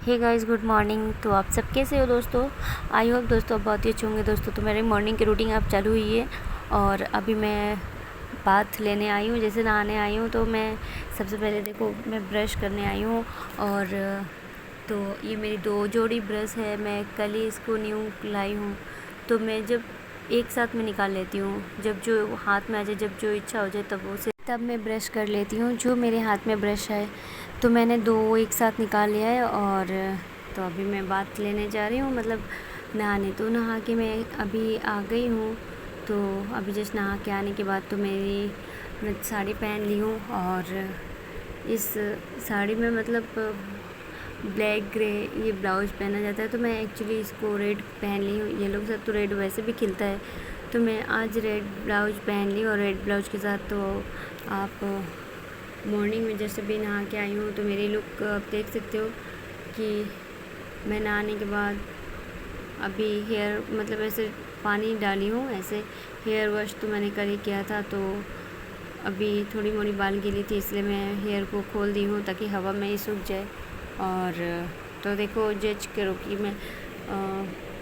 Hey guys, good morning. तो आप सब कैसे हो दोस्तों? आई होप दोस्तों आप बहुत ही अच्छे होंगे। दोस्तों तो मेरी मॉर्निंग की रूटीन अब चालू हुई है और अभी मैं बाथ लेने आई हूँ, जैसे नहाने आई हूँ। तो मैं सबसे पहले देखो मैं ब्रश करने आई हूँ और तो ये मेरी 2 जोड़ी ब्रश है। मैं कल ही इसको न्यू लाई हूँ, तो मैं जब एक साथ में निकाल लेती हूँ, जब जो हाथ में आ जाए, जब जो इच्छा हो जाए तब मैं ब्रश कर लेती हूँ। जो मेरे हाथ में ब्रश है तो मैंने 2 एक साथ निकाल लिया है और तो अभी मैं बाथ लेने जा रही हूँ, मतलब नहाने। तो नहा के मैं अभी आ गई हूँ। तो अभी जस्ट नहा के आने के बाद तो मैं साड़ी पहन ली हूँ और इस साड़ी में मतलब ब्लैक ग्रे ये ब्लाउज पहना जाता है, तो मैं एक्चुअली इसको रेड पहन ली हूँ। ये लोग सब तो रेड वैसे भी खिलता है, तो मैं आज रेड ब्लाउज पहन ली। और रेड ब्लाउज के साथ तो आप मॉर्निंग में जैसे भी नहा के आई हूँ तो मेरी लुक आप देख सकते हो कि मैं नहाने के बाद अभी हेयर मतलब ऐसे पानी डाली हूँ, ऐसे हेयर वॉश तो मैंने कल ही किया था। तो अभी थोड़ी मोड़ी बाल गीली थी, इसलिए मैं हेयर को खोल दी हूँ ताकि हवा में ही सूख जाए। और तो देखो जज करो कि मैं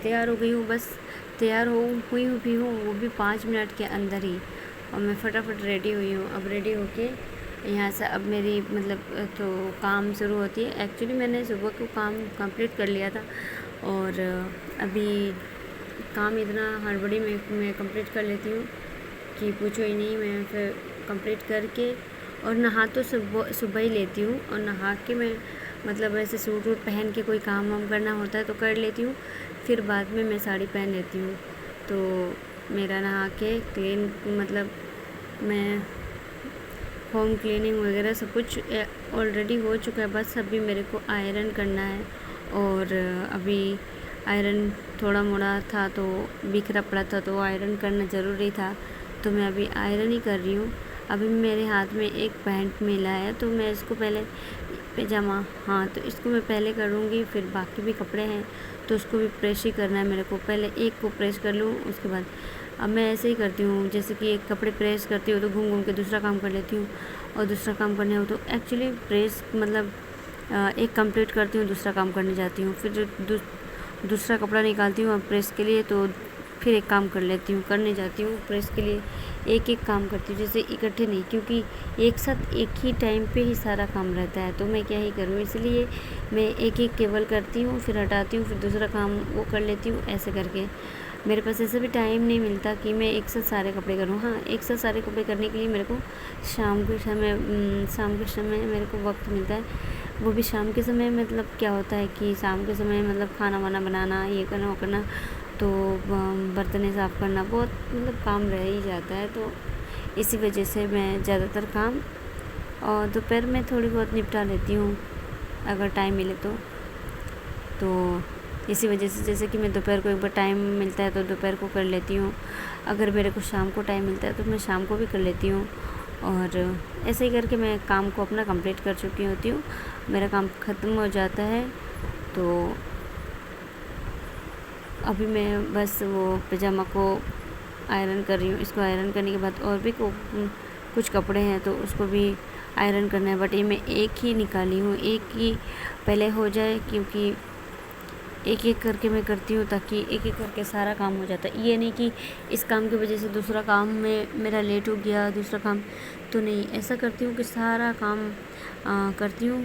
तैयार हो गई हूँ। बस तैयार हुई भी हूँ, वो भी 5 मिनट के अंदर ही। और मैं फटाफट रेडी हुई हूँ। अब रेडी होके यहाँ से अब मेरी मतलब तो काम शुरू होती है। एक्चुअली मैंने सुबह को काम कंप्लीट कर लिया था और अभी काम इतना हड़बड़ी में मैं कंप्लीट कर लेती हूँ कि पूछो ही नहीं। मैं फिर कंप्लीट करके और नहा तो सुबह ही लेती हूँ, और नहा के मैं मतलब ऐसे सूट वूट पहन के कोई काम वाम करना होता है तो कर लेती हूँ। फिर बाद में मैं साड़ी पहन लेती हूँ। तो मेरा नहा के क्लीन मतलब मैं होम क्लीनिंग वगैरह सब कुछ ऑलरेडी हो चुका है। बस अभी मेरे को आयरन करना है और अभी आयरन थोड़ा मोड़ा था तो बिखरा पड़ा था, तो आयरन करना ज़रूरी था, तो मैं अभी आयरन ही कर रही हूँ। अभी मेरे हाथ में एक पैंट मिला है, तो मैं इसको पहले पैजामा, हाँ तो इसको मैं पहले करूँगी। फिर बाकी भी कपड़े हैं तो उसको भी प्रेस ही करना है मेरे को। पहले एक को प्रेस कर लूँ, उसके बाद अब मैं ऐसे ही करती हूँ। जैसे कि एक कपड़े प्रेस करती हूँ तो घूम घूम के दूसरा काम कर लेती हूँ, और दूसरा काम करने हो तो एक्चुअली प्रेस मतलब एक कंप्लीट करती हूँ, दूसरा काम करने जाती हूँ। फिर दूसरा कपड़ा निकालती हूँ प्रेस के लिए, तो फिर एक काम कर लेती हूँ, करने जाती हूँ प्रेस के लिए। एक एक काम करती हूँ, जैसे इकट्ठे नहीं, क्योंकि एक साथ एक ही टाइम पे ही सारा काम रहता है, तो मैं क्या ही करूँ। इसलिए मैं एक एक केवल करती हूँ, फिर हटाती हूँ, फिर दूसरा काम वो कर लेती हूँ, ऐसे करके। मेरे पास ऐसा भी टाइम नहीं मिलता कि मैं एक साथ सारे कपड़े करूँ। हाँ, एक साथ सारे कपड़े करने के लिए मेरे को शाम के समय मेरे को वक्त मिलता है। वो भी शाम के समय मतलब क्या होता है कि शाम के समय मतलब खाना वाना बनाना, ये करना वो करना, तो बर्तन साफ़ करना, बहुत मतलब काम रह ही जाता है। तो इसी वजह से मैं ज़्यादातर काम और दोपहर में थोड़ी बहुत निपटा लेती हूँ अगर टाइम मिले तो इसी वजह से जैसे कि मैं दोपहर को एक बार टाइम मिलता है तो दोपहर को कर लेती हूँ। अगर मेरे को शाम को टाइम मिलता है तो मैं शाम को भी कर लेती हूँ। और ऐसे ही करके मैं काम को अपना कंप्लीट कर चुकी होती हूँ। मेरा काम ख़त्म हो जाता है। तो अभी मैं बस वो पैजामा को आयरन कर रही हूँ। इसको आयरन करने के बाद और भी कुछ कपड़े हैं तो उसको भी आयरन करना है, बट ये मैं एक ही निकाली हूँ, एक ही पहले हो जाए, क्योंकि एक एक करके मैं करती हूँ ताकि एक एक करके सारा काम हो जाता है। ये नहीं कि इस काम की वजह से दूसरा काम में मेरा लेट हो गया, दूसरा काम तो नहीं। ऐसा करती हूँ कि सारा काम करती हूँ,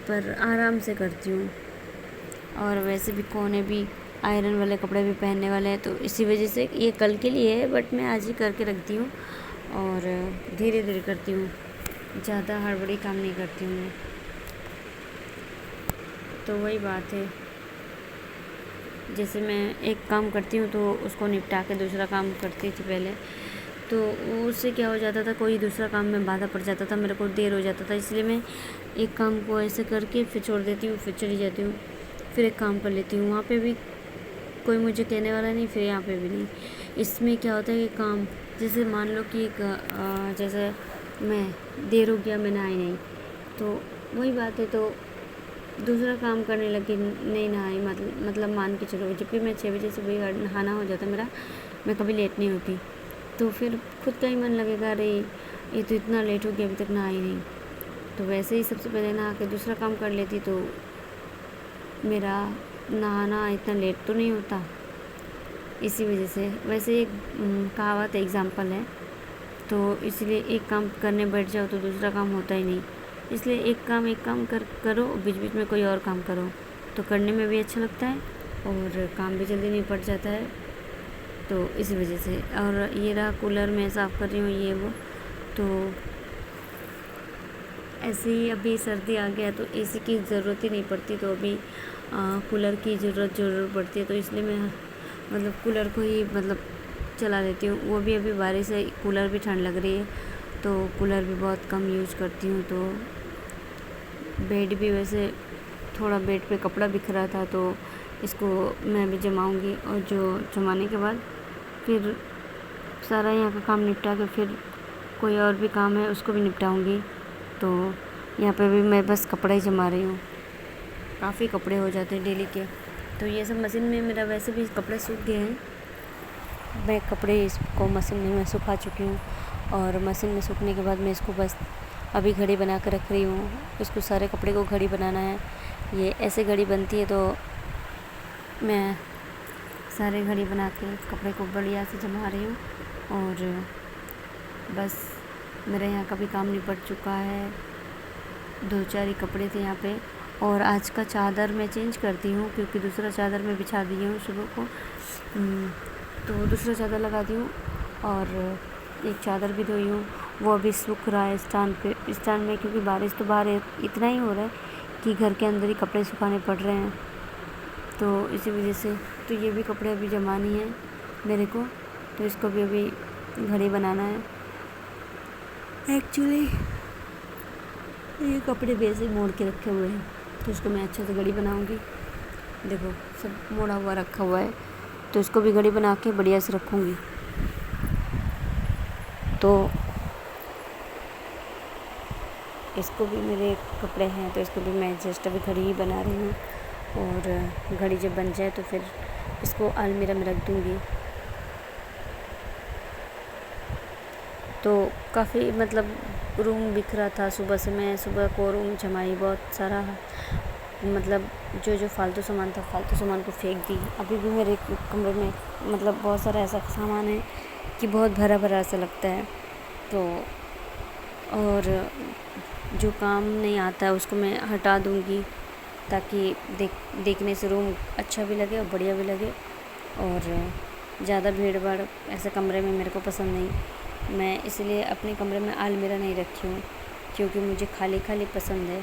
पर आराम से करती हूँ। और वैसे भी कोने भी आयरन वाले कपड़े भी पहनने वाले हैं, तो इसी वजह से ये कल के लिए है, बट मैं आज ही करके रखती हूँ और धीरे धीरे करती हूँ, ज़्यादा हड़बड़ी काम नहीं करती हूँ मैं। तो वही बात है, जैसे मैं एक काम करती हूँ तो उसको निपटा के दूसरा काम करती थी पहले, तो उससे क्या हो जाता था, कोई दूसरा काम में बाधा पड़ जाता था, मेरे को देर हो जाता था। इसलिए मैं एक काम को ऐसे करके फिर छोड़ देती हूँ, फिर चली जाती हूँ, फिर एक काम कर लेती हूँ। वहाँ पे भी कोई मुझे कहने वाला नहीं, फिर यहाँ पे भी नहीं। इसमें क्या होता है कि काम जैसे मान लो कि जैसे मैं देर हो गया, मैंने आई नहीं, तो वही बात है, तो दूसरा काम करने लगी, नहीं नहाई, मतलब मान के चलो जब भी मैं 6 बजे सुबह नहाना हो जाता मेरा, मैं कभी लेट नहीं होती। तो फिर खुद का ही मन लगेगा, अरे ये तो इतना लेट हो गया, अभी तक नहाई नहीं। तो वैसे ही सबसे पहले नहा के दूसरा काम कर लेती, तो मेरा नहाना इतना लेट तो नहीं होता, इसी वजह से। वैसे एक कहावत एग्ज़ाम्पल है, तो इसलिए एक काम करने बैठ जाओ तो दूसरा काम होता ही नहीं। इसलिए एक काम करो, बीच बीच में कोई और काम करो, तो करने में भी अच्छा लगता है और काम भी जल्दी निपट जाता है। तो इसी वजह से। और ये रहा कूलर मैं साफ़ कर रही हूँ, ये वो। तो ऐसे ही अभी सर्दी आ गया तो एसी की ज़रूरत ही नहीं पड़ती, तो अभी कूलर की ज़रूरत पड़ती है। तो इसलिए मैं मतलब कूलर को ही मतलब चला लेती हूँ। वो भी अभी बारिश है, कूलर भी ठंड लग रही है, तो कूलर भी बहुत कम यूज़ करती हूँ। तो बेड भी वैसे थोड़ा बेड पे कपड़ा बिखरा था, तो इसको मैं भी जमाऊँगी, और जो जमाने के बाद फिर सारा यहाँ का काम निपटा के फिर कोई और भी काम है उसको भी निपटाऊँगी। तो यहाँ पे भी मैं बस कपड़ा ही जमा रही हूँ, काफ़ी कपड़े हो जाते हैं डेली के। तो ये सब मशीन में मेरा वैसे भी कपड़े सूख गए हैं, मैं कपड़े इसको मशीन में मैं सुखा चुकी हूँ। और मशीन में सूखने के बाद मैं इसको बस अभी घड़ी बना कर रख रही हूँ। इसको सारे कपड़े को घड़ी बनाना है, ये ऐसे घड़ी बनती है। तो मैं सारे घड़ी बना के कपड़े को बढ़िया से जमा रही हूँ। और बस मेरे यहाँ का भी काम निपट चुका है, 2-4 ही कपड़े थे यहाँ पे। और आज का चादर मैं चेंज करती हूँ, क्योंकि दूसरा चादर मैं बिछा दी हूँ सुबह को, तो दूसरा चादर लगा दी हूँ। और एक चादर भी धोई हूँ, वो अभी सूख रहा है स्टैंड में, क्योंकि बारिश तो बाहर इतना ही हो रहा है कि घर के अंदर ही कपड़े सुखाने पड़ रहे हैं। तो इसी वजह से तो ये भी कपड़े अभी जमानी है मेरे को, तो इसको भी अभी घड़ी बनाना है। एक्चुअली ये कपड़े वैसे मोड़ के रखे हुए हैं, तो इसको मैं अच्छे से घड़ी बनाऊंगी। देखो सब मोड़ा हुआ रखा हुआ है, तो इसको भी घड़ी बना के बढ़िया से रखूँगी। तो इसको भी मेरे कपड़े हैं, तो इसको भी मैं जस्ट अभी घड़ी ही बना रही हूँ। और घड़ी जब बन जाए तो फिर इसको अलमीरा में रख दूँगी। तो काफ़ी मतलब रूम बिखरा था, सुबह से मैं सुबह को रूम जमाई, बहुत सारा मतलब जो फालतू सामान था, फालतू सामान को फेंक दी। अभी भी मेरे कमरे में मतलब बहुत सारा ऐसा सामान है कि बहुत भरा भरा सा लगता है। तो और जो काम नहीं आता है उसको मैं हटा दूँगी, ताकि देखने से रूम अच्छा भी लगे और बढ़िया भी लगे। और ज़्यादा भीड़ भाड़ ऐसे कमरे में मेरे को पसंद नहीं। मैं इसलिए अपने कमरे में अलमीरा नहीं रखी हूँ, क्योंकि मुझे खाली खाली पसंद है।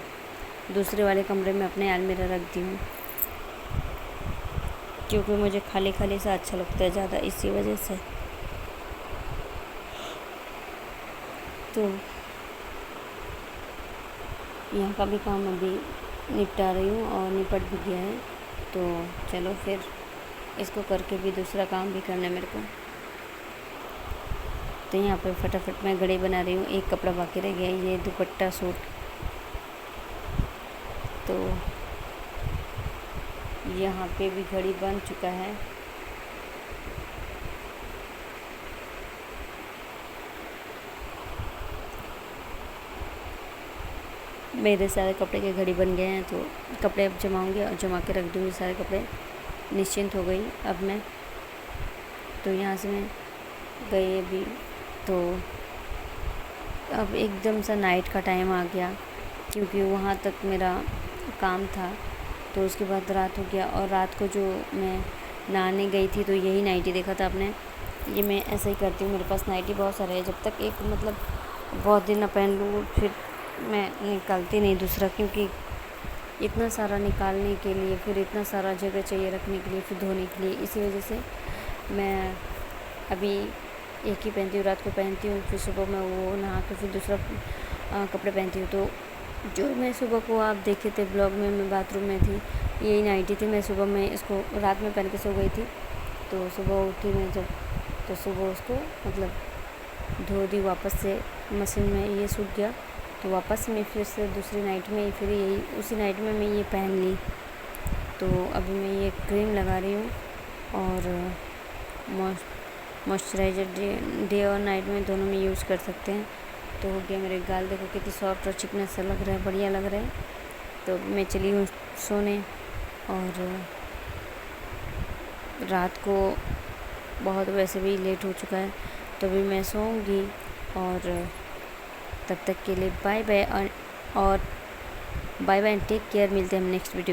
दूसरे वाले कमरे में अपने अलमीरा रख दी हूँ, क्योंकि मुझे खाली खाली सा अच्छा लगता है ज़्यादा, इसी वजह से। तो यहाँ का भी काम अभी निपटा रही हूँ और निपट भी गया है। तो चलो फिर इसको करके भी दूसरा काम भी करना है मेरे को। तो यहाँ पे फटाफट मैं घड़ी बना रही हूँ, एक कपड़ा बाकी रह गया, ये दुपट्टा सूट। तो यहाँ पे भी घड़ी बन चुका है। मेरे सारे कपड़े के घड़ी बन गए हैं, तो कपड़े अब जमाऊँगी और जमा के रख दूँगी सारे कपड़े। निश्चिंत हो गई अब मैं। तो यहाँ से मैं गई अभी, तो अब एकदम सा नाइट का टाइम आ गया, क्योंकि वहाँ तक मेरा काम था। तो उसके बाद रात हो गया, और रात को जो मैं नहाने गई थी तो यही नाइटी देखा था आपने। ये मैं ऐसे ही करती हूँ, मेरे पास नाइटी बहुत सारे है, जब तक एक मतलब बहुत दिन ना पहन लूँ फिर मैं निकालती नहीं दूसरा, क्योंकि इतना सारा निकालने के लिए फिर इतना सारा जगह चाहिए रखने के लिए, फिर धोने के लिए। इसी वजह से मैं अभी एक ही पहनती हूँ, रात को पहनती हूँ, फिर सुबह मैं वो नहा के फिर दूसरा कपड़े पहनती हूँ। तो जो मैं सुबह को आप देखे थे ब्लॉग में, मैं बाथरूम में थी, यही नाइटी थी। मैं सुबह में इसको रात में पहन के सो गई थी, तो सुबह उठी मैं जब, तो सुबह उसको मतलब धो दी वापस से मशीन में, ये सूख गया। तो वापस मैं फिर से दूसरी नाइट में फिर यही उसी नाइट में मैं ये पहन ली। तो अभी मैं ये क्रीम लगा रही हूँ, और मॉइस्चराइज़र डे और नाइट में दोनों में यूज़ कर सकते हैं। तो हो गया मेरे गाल, देखो कितनी सॉफ्ट और चिकना सा लग रहा है, बढ़िया लग रहा है। तो मैं चली हूँ सोने, और रात को बहुत वैसे भी लेट हो चुका है, तो अभी मैं सोऊंगी। और तब तक के लिए बाय बाय, और bye bye and take care. मिलते हैं हम नेक्स्ट वीडियो।